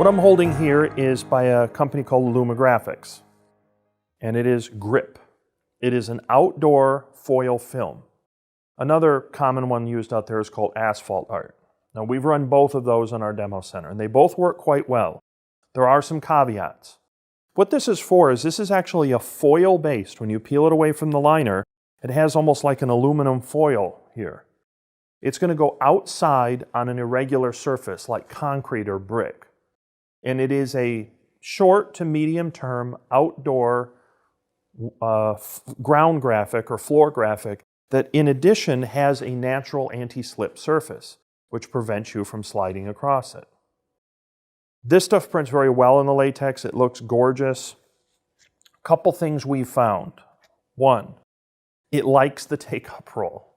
What I'm holding here is by a company called Graphics, and it is Grip. It is an outdoor foil film. Another common one used out there is called asphalt art. Now we've run both of those in our demo center, and they both work quite well. There are some caveats. What this is for is this is actually a foil based. When you peel it away from the liner, it has almost like an aluminum foil here. It's going to go outside on an irregular surface like concrete or brick. And it is a short to medium term outdoor ground graphic or floor graphic that in addition has a natural anti-slip surface, which prevents you from sliding across it. This stuff prints very well in the latex. It looks gorgeous. A couple things we've found. One, it likes the take-up roll.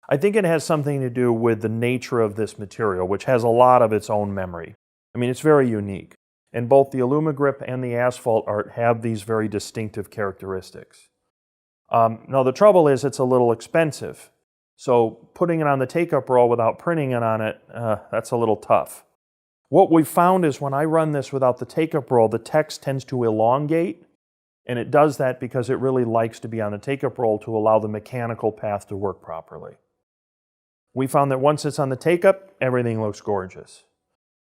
I think it has something to do with the nature of this material, which has a lot of its own memory. I mean, it's very unique. And both the Grip and the asphalt art have these very distinctive characteristics. Now the trouble is it's a little expensive. So putting it on the take-up roll without printing it on it, that's a little tough. What we've found is when I run this without the take-up roll, the text tends to elongate, and it does that because it really likes to be on the take-up roll to allow the mechanical path to work properly. We found that once it's on the take-up, everything looks gorgeous.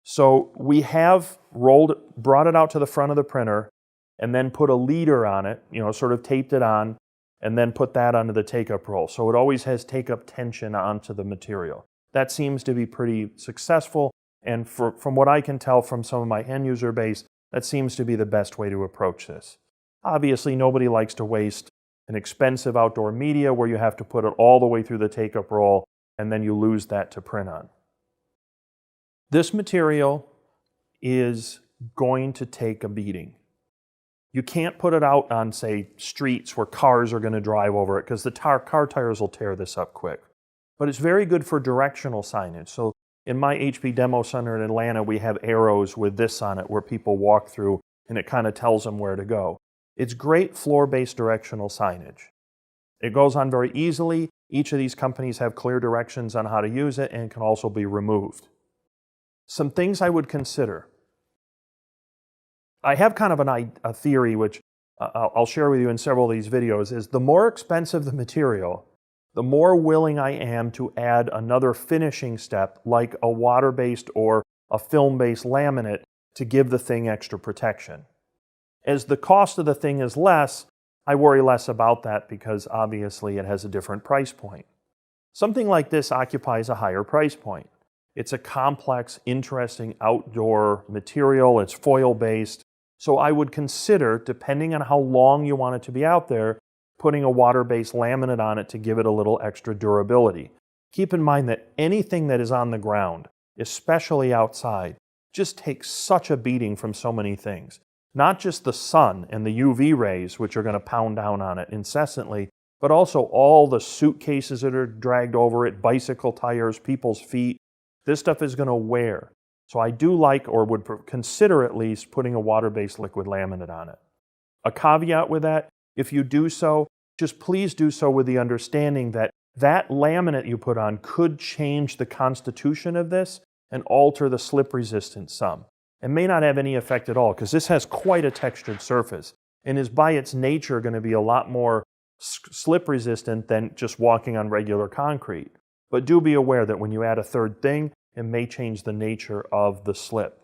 So we have brought it out to the front of the printer and then put a leader on it, sort of taped it on, and then put that onto the take-up roll. So it always has take-up tension onto the material. That seems to be pretty successful, and from what I can tell from some of my end user base, that seems to be the best way to approach this. Obviously, nobody likes to waste an expensive outdoor media where you have to put it all the way through the take-up roll and then you lose that to print on. This material is going to take a beating. You can't put it out on, say, streets where cars are going to drive over it because the car tires will tear this up quick. But it's very good for directional signage. So in my HP demo center in Atlanta, we have arrows with this on it where people walk through and it kind of tells them where to go. It's great floor-based directional signage. It goes on very easily. Each of these companies have clear directions on how to use it and can also be removed. Some things I would consider. I have kind of a theory, which I'll share with you in several of these videos, is the more expensive the material, the more willing I am to add another finishing step like a water-based or a film-based laminate to give the thing extra protection. As the cost of the thing is less, I worry less about that because obviously it has a different price point. Something like this occupies a higher price point. It's a complex, interesting outdoor material. It's foil-based. So I would consider, depending on how long you want it to be out there, putting a water-based laminate on it to give it a little extra durability. Keep in mind that anything that is on the ground, especially outside, just takes such a beating from so many things. Not just the sun and the UV rays, which are going to pound down on it incessantly, but also all the suitcases that are dragged over it, bicycle tires, people's feet. This stuff is going to wear. So I do like, or would consider at least, putting a water-based liquid laminate on it. A caveat with that, if you do so, just please do so with the understanding that that laminate you put on could change the constitution of this and alter the slip resistance some. It may not have any effect at all because this has quite a textured surface and is by its nature going to be a lot more slip resistant than just walking on regular concrete. But do be aware that when you add a third thing, it may change the nature of the slip.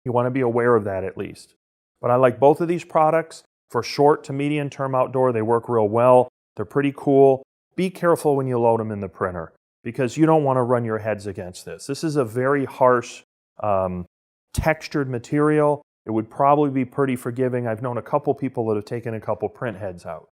You want to be aware of that at least. But I like both of these products. For short to medium term outdoor, they work real well. They're pretty cool. Be careful when you load them in the printer because you don't want to run your heads against this. This is a very harsh, textured material. It would probably be pretty forgiving. I've known a couple people that have taken a couple print heads out.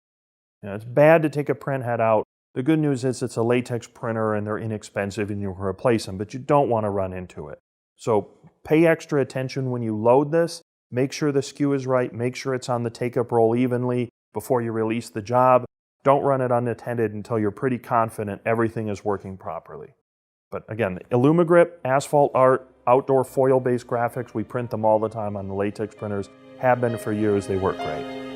It's bad to take a print head out. The good news is it's a latex printer and they're inexpensive and you can replace them, but you don't want to run into it. So pay extra attention when you load this. Make sure the skew is right. Make sure it's on the take-up roll evenly before you release the job. Don't run it unattended until you're pretty confident everything is working properly. But again, Grip, asphalt art, outdoor foil-based graphics, we print them all the time on the latex printers, have been for years, they work great.